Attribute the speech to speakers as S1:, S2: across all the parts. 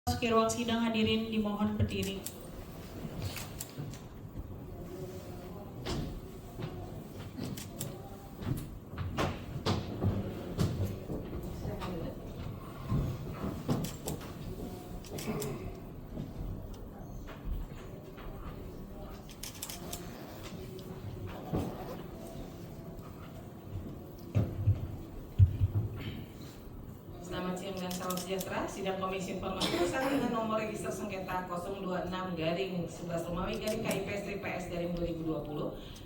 S1: Memasuki ruang sidang, hadirin dimohon berdiri.
S2: Selamat siang dan salam sejahtera. Sidang Komisi Informasi Pusat dengan nomor register sengketa 026-11-KIP-PS-2020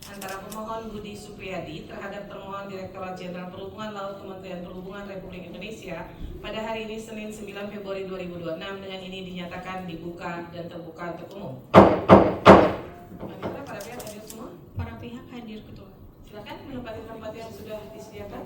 S2: antara pemohon Budi Supriyadi terhadap termohon Direktorat Jenderal Perhubungan Laut Kementerian Perhubungan Republik Indonesia pada hari ini Senin 9 Februari 2026 dengan ini dinyatakan dibuka dan terbuka untuk umum. Para pihak hadir semua?
S1: Para pihak hadir, Ketua.
S2: Silakan menempati tempat yang sudah disediakan.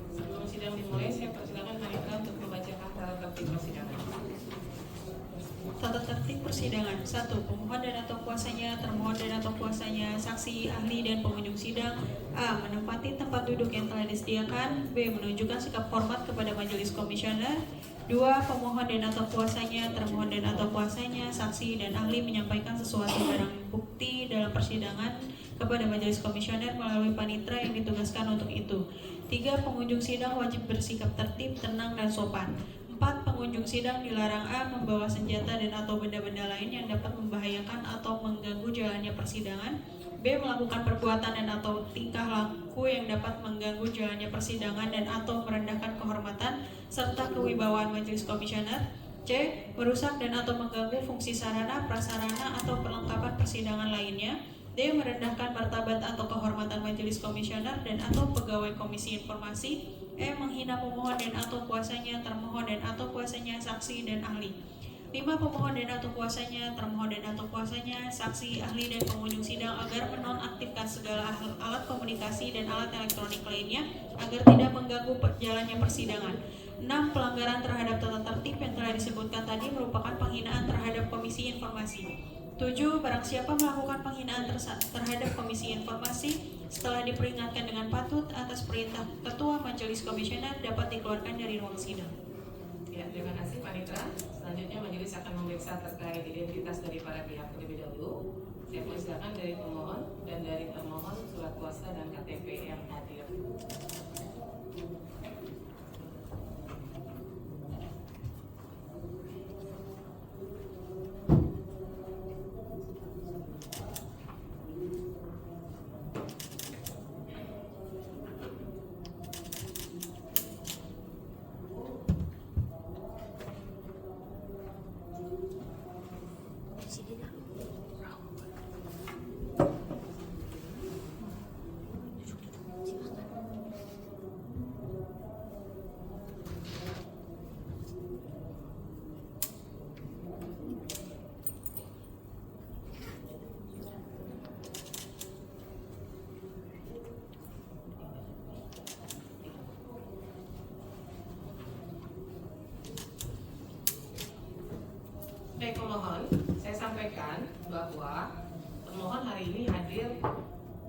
S2: Sebelum sidang dimulai, saya persilakan Hanifah untuk membacakan tata tertib persidangan.
S1: Tata tertib persidangan. 1. Pemohon dan atau kuasanya, termohon dan atau kuasanya, saksi, ahli, dan pengunjung sidang. A. Menempati tempat duduk yang telah disediakan. B. Menunjukkan sikap hormat kepada majelis komisioner. 2. Pemohon dan atau kuasanya, termohon dan atau kuasanya, saksi, dan ahli menyampaikan sesuatu barang bukti dalam persidangan kepada majelis komisioner melalui panitera yang ditugaskan untuk itu. 3. Pengunjung sidang wajib bersikap tertib, tenang, dan sopan. 4. Pengunjung sidang dilarang A. Membawa senjata dan atau benda-benda lain yang dapat membahayakan atau mengganggu jalannya persidangan. B. Melakukan perbuatan dan atau tingkah laku yang dapat mengganggu jalannya persidangan dan atau merendahkan kehormatan serta kewibawaan majelis komisioner. C. Merusak dan atau mengganggu fungsi sarana, prasarana, atau perlengkapan persidangan lainnya. D. Merendahkan martabat atau kehormatan majelis komisioner dan atau pegawai komisi informasi. E. Menghina pemohon dan atau kuasanya, termohon dan atau kuasanya, saksi, dan ahli. 5. Pemohon dan atau kuasanya, termohon dan atau kuasanya, saksi, ahli, dan pengunjung sidang agar menonaktifkan segala alat komunikasi dan alat elektronik lainnya agar tidak mengganggu jalannya persidangan. 6. Pelanggaran terhadap tata tertib yang telah disebutkan tadi merupakan penghinaan terhadap komisi informasi. 7. Barang siapa melakukan penghinaan terhadap komisi informasi setelah diperingatkan dengan patut atas perintah Ketua Majelis Komisioner dapat dikeluarkan dari ruang sidang.
S2: Ya, terima kasih Pak Nitra. Selanjutnya majelis akan memeriksa terkait identitas dari para pihak terlebih dahulu. Saya persilakan dari pemohon dan dari termohon surat kuasa dan KTP yang hadir. Baik pemohon, saya sampaikan bahwa pemohon hari ini hadir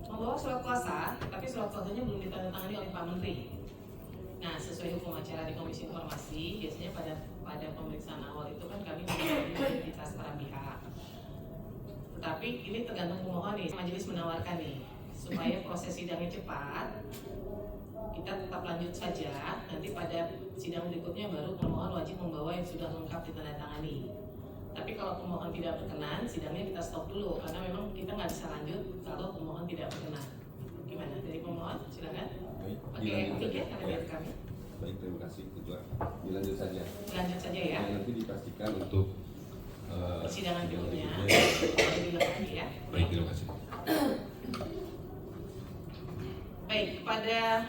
S2: membawa surat kuasa, tapi surat kuasanya belum ditandatangani oleh Pak Menteri. Nah, sesuai hukum acara di Komisi Informasi, biasanya pada pemeriksaan awal itu kan kami mengenai identitas para pihak. Tetapi ini tergantung pemohon nih, majelis menawarkan nih, supaya proses sidangnya cepat, kita tetap lanjut saja. Nanti pada sidang berikutnya baru pemohon wajib membawa yang sudah lengkap ditandatangani. Tapi kalau pemohon tidak berkenan, sidangnya kita stop dulu karena memang kita nggak bisa lanjut kalau pemohon tidak berkenan. Gimana dari pemohon? Silakan. Oke, ya, karena dari kami.
S3: Baik, terima kasih Ketua. Dilanjut saja.
S2: Lanjut saja ya.
S3: Nanti dipastikan untuk
S2: persidangan berikutnya. Dilengkapi ya.
S3: Baik, terima kasih.
S2: Baik, pada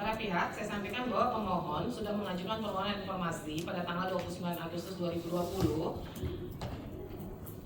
S2: para pihak, saya sampaikan bahwa pemohon sudah mengajukan permohonan informasi pada tanggal 29 Agustus 2020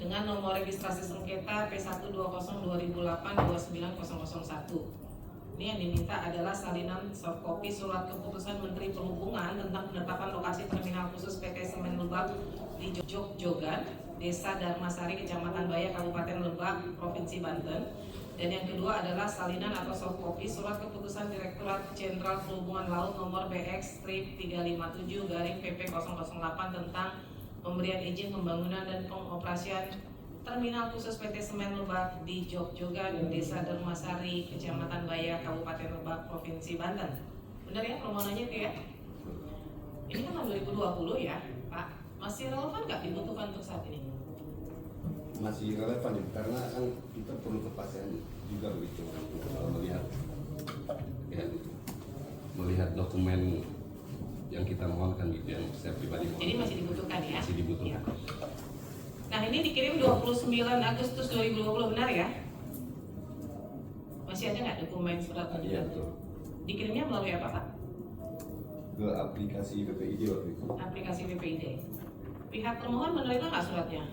S2: dengan nomor registrasi sengketa P12020829001 Ini yang diminta adalah salinan soft copy surat keputusan Menteri Perhubungan tentang penetapan lokasi terminal khusus PT Semen Lebak di Jogjogan, Desa Darmasari, Kecamatan Baya, Kabupaten Lebak, Provinsi Banten. Dan yang kedua adalah salinan atau soft copy surat keputusan Direktorat Jenderal Perhubungan Laut nomor BX-357-PP008 tentang pemberian izin pembangunan dan pengoperasian terminal khusus PT Semen Lebak di Jogjogan, Desa Darmasari, Kecamatan Baya, Kabupaten Lebak, Provinsi Banten. Benar ya permohonannya itu ya? Ini kan tahun 2020 ya, Pak. Masih relevan nggak dibutuhkan untuk saat ini?
S3: Masih relevan ya, karena kan kita perlu kepastian juga begitu untuk melihat dokumen yang kita mohonkan gitu, yang saya pribadi mohon.
S2: Jadi masih dibutuhkan ya?
S3: Masih dibutuhkan.
S2: Ya. Nah ini dikirim 29 Agustus 2020, benar ya? Masih ada nggak dokumen surat
S3: Iya
S2: penjelasan?
S3: betul.
S2: Dikirimnya melalui apa Pak?
S3: Ke aplikasi BPID waktu itu.
S2: Aplikasi BPID. Pihak termohon menerima nggak suratnya?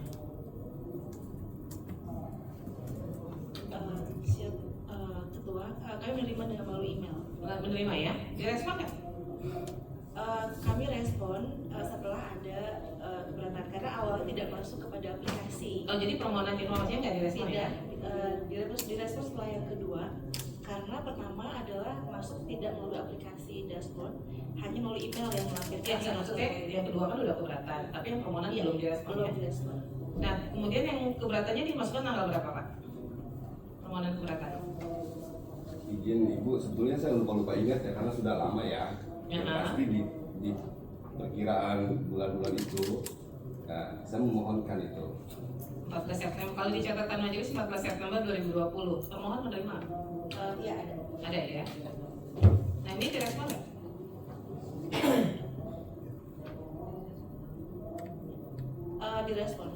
S1: Siap, Ketua, kami menerima dengan melalui email.
S2: Menerima ya? Direspon nggak?
S1: Kami respon setelah ada keberatan karena awalnya tidak masuk kepada aplikasi.
S2: Oh jadi permohonan informasinya nggak direspon ya?
S1: Tidak, direspon setelah yang kedua. Karena pertama adalah masuk tidak melalui aplikasi dashboard, hanya melalui email yang melampirkan.
S2: Ya, maksudnya yang kedua kan udah keberatan, tapi yang permohonan belum direspon
S1: belum
S2: ya?
S1: direspon.
S2: Nah kemudian yang keberatannya dimasukkan tanggal berapa Pak? Permohonan keberatan?
S3: Izin Ibu, sebetulnya saya lupa ingat ya karena sudah lama ya. Yang pasti di perkiraan bulan-bulan itu, nah, saya memohonkan itu.
S2: 14 September, kalau di catatan majelis 14 September 2020, termohon menerima?
S1: Iya ada.
S2: Ada ya? Nah ini direspon nggak?
S1: Direspon.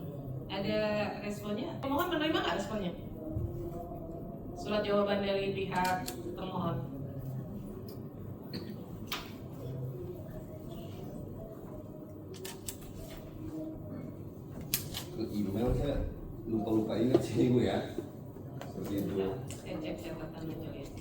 S2: Ada responnya? Termohon menerima nggak responnya? Surat jawaban dari pihak termohon.
S3: Ke email saya lupa ingat sih Ibu ya. Seperti itu.
S2: Nah, saya cek catatan majelis.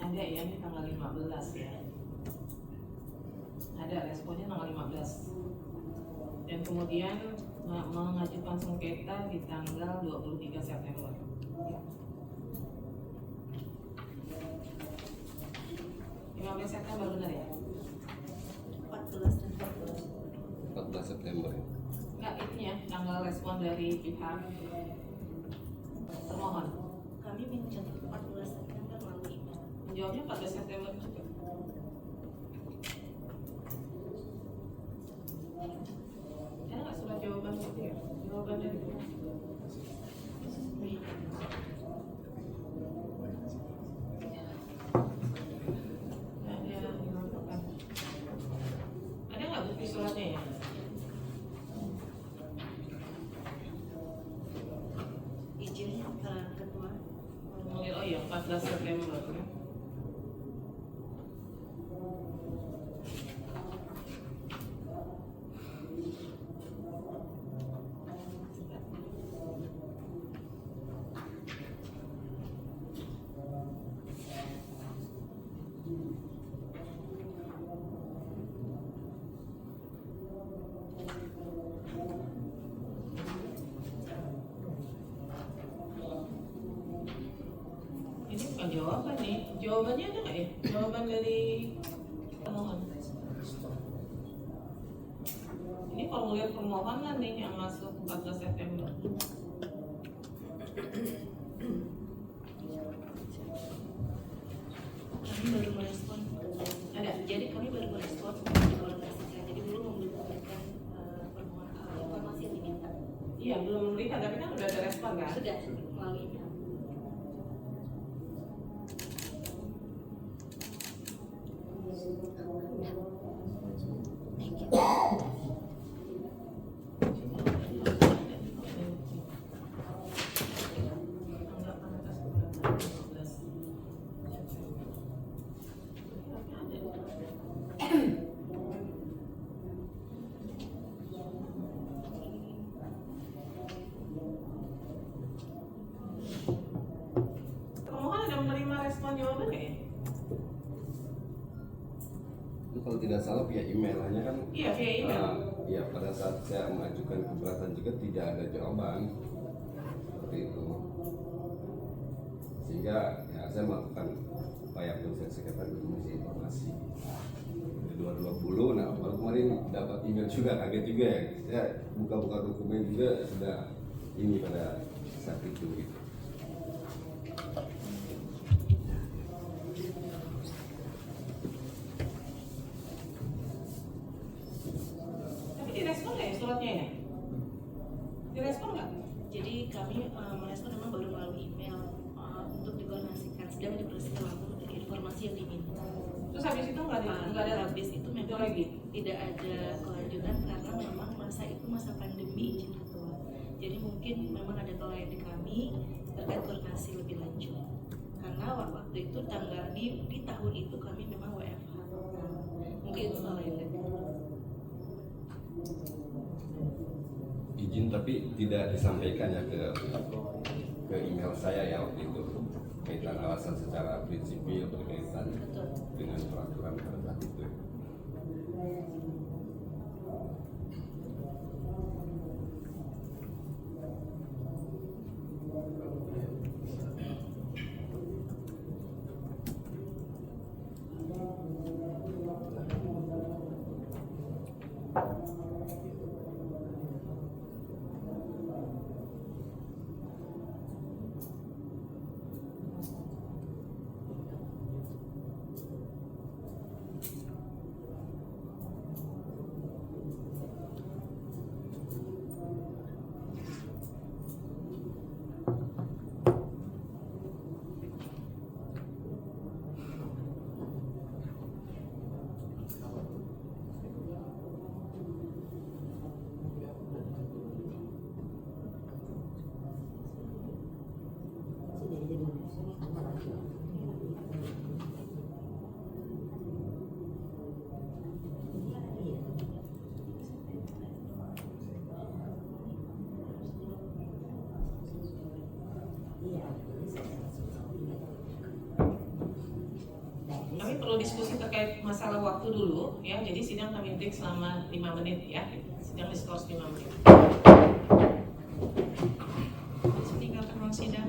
S2: Ada ya, ini tanggal 15 ya. Ada responnya tanggal 15. Dan kemudian mengajukan sengketa di tanggal 23 September. Ya. 15 September benar ya?
S1: 14 dan 14.
S3: 14 September.
S2: Enggak, itunya tanggal respon dari pihak termohon.
S1: Kami mencatat 14 September melalui email.
S2: Menjawabnya 14 September juga. Ada nggak surat jawaban gitu ya? Jawaban dari pihak. Ada nggak bukti suratnya ya?
S1: Izin Ketua.
S2: Oh iya, 14 September. Ini bukan jawaban nih. Jawabannya ada nggak ya? Jawaban dari termohon. Ini formulir permohonan nih yang masuk 14 September.
S1: Kami baru merespon.
S2: Ada?
S1: Jadi kami baru merespon menginformasikan. Jadi belum memberikan permohonan informasi yang diminta.
S2: Iya, belum memberikan, tapi kan udah ada respon kan?
S1: Sudah melalui email. Thank you.
S3: tidak salah via email, hanya kan
S2: Iya, via email.
S3: ya pada saat saya mengajukan keberatan juga tidak ada jawaban seperti itu, sehingga ya saya melakukan upaya penyelesaian sengketa di Komisi Informasi 220. Nah baru kemarin dapat email juga, kaget juga ya, saya buka-buka dokumen juga sudah ini pada saat itu gitu.
S2: Tapi direspon nggak ya suratnya ya? Direspon nggak?
S4: Jadi kami merespon memang baru melalui email untuk dikoordinasikan, sedang diproses langsung dari informasi yang diminta.
S2: Terus habis itu nggak ada
S4: Habis itu memang
S2: lagi.
S4: tidak ada kelanjutan karena memang masa itu masa pandemi izin ketua. Jadi mungkin memang ada kelalaian di kami terkait koordinasi lebih lanjut. Karena waktu itu tanggal di tahun itu kami memang WFH. Mungkin itu kelalaian dari kami.
S3: Izin tapi tidak disampaikan ya ke email saya ya waktu itu, kaitan alasan secara prinsipil berkaitan
S4: Betul.
S3: dengan peraturan pada saat itu.
S2: Kami perlu diskusi terkait masalah waktu dulu ya. Jadi sidang kami break selama 5 menit ya. Sidang diskors 5 menit.
S1: Meninggalkan ruang sidang.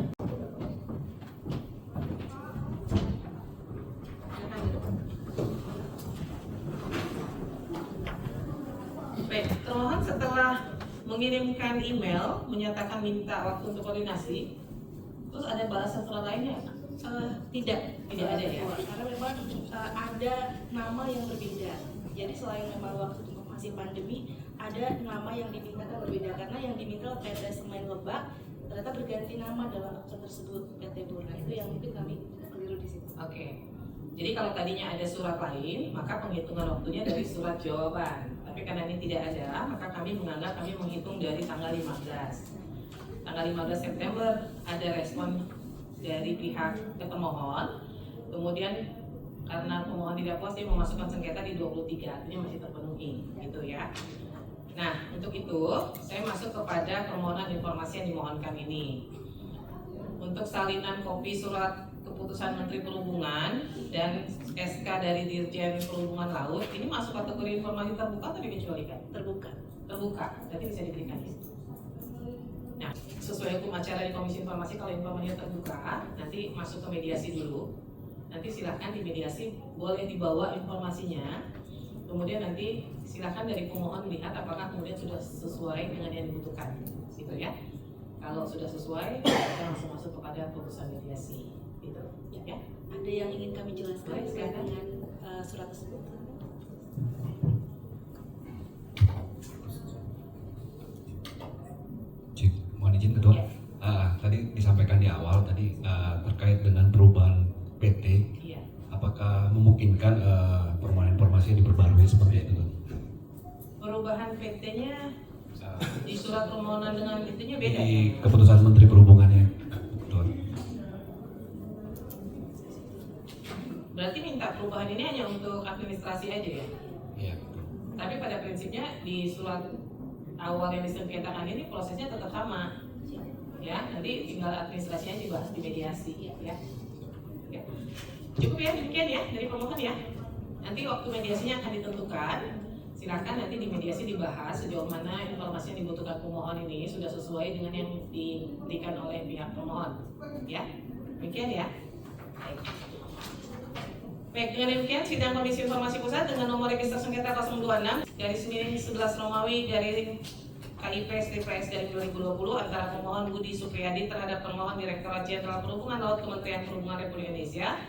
S2: Baik, termohon setelah mengirimkan email menyatakan minta waktu untuk koordinasi, terus ada balasan surat lainnya?
S4: Tidak
S2: ada ya?
S4: Karena memang ada nama yang berbeda. Jadi selain memang waktu untuk masih pandemi, ada nama yang dimintakan berbeda karena yang diminta PT Semen Lebak ternyata berganti nama dalam akun tersebut PT Bona. Itu yang mungkin kami keliru di situ.
S2: Oke. Jadi kalau tadinya ada surat lain, maka penghitungan waktunya dari surat jawaban. Tapi karena ini tidak ada, maka kami menganggap kami menghitung dari tanggal 15. Tanggal 15 September ada respon dari pihak pemohon. Kemudian karena pemohon tidak puas, dia memasukkan sengketa di 23, artinya masih terpenuhi, gitu ya. Nah, untuk itu saya masuk kepada permohonan informasi yang dimohonkan ini. Untuk salinan kopi surat keputusan Menteri Perhubungan dan SK dari Dirjen Perhubungan Laut ini masuk kategori informasi terbuka atau dikecualikan?
S4: Terbuka.
S2: Terbuka, berarti bisa diberikan. Nah, sesuai hukum acara di Komisi Informasi, kalau informasinya terbuka, nanti masuk ke mediasi dulu. Nanti silahkan di mediasi boleh dibawa informasinya. Kemudian nanti silahkan dari pemohon melihat apakah kemudian sudah sesuai dengan yang dibutuhkan, gitu ya. Kalau sudah sesuai, kita langsung masuk kepada putusan mediasi, gitu. Ya.
S4: Ada yang ingin kami jelaskan
S2: Baik,
S4: terkait
S2: silakan.
S4: dengan surat tersebut?
S5: Cik, mohon izin ketua. Tadi disampaikan di awal tadi terkait dengan perubahan PT,
S2: Iya.
S5: apakah memungkinkan permohonan informasi diperbarui seperti itu?
S2: Perubahan PT-nya di surat permohonan dengan itunya beda ya?
S5: Di keputusan Menteri Perhubungannya, ketua.
S2: Berarti minta perubahan ini hanya untuk administrasi aja ya?
S5: Iya.
S2: Tapi pada prinsipnya di surat awal yang disengketakan ini prosesnya tetap sama, ya. Nanti tinggal administrasinya dibahas di mediasi, ya. Ya. Cukup ya demikian ya dari pemohon ya. Nanti waktu mediasinya akan ditentukan. Silakan nanti di mediasi dibahas sejauh mana informasi yang dibutuhkan pemohon ini sudah sesuai dengan yang diberikan oleh pihak pemohon. Ya, demikian ya. Baik, dengan demikian sidang Komisi Informasi Pusat dengan nomor register sengketa 026/11 Romawi KIP/PS dari 2020 antara pemohon Budi Supriyadi terhadap pemohon Direktorat Jenderal Perhubungan Laut Kementerian Perhubungan Republik Indonesia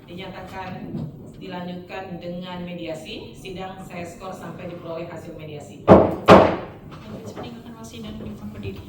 S2: dinyatakan dilanjutkan dengan mediasi. Sidang saya skor sampai diperoleh hasil mediasi.
S1: Majelis meninggalkan sidang di berdiri.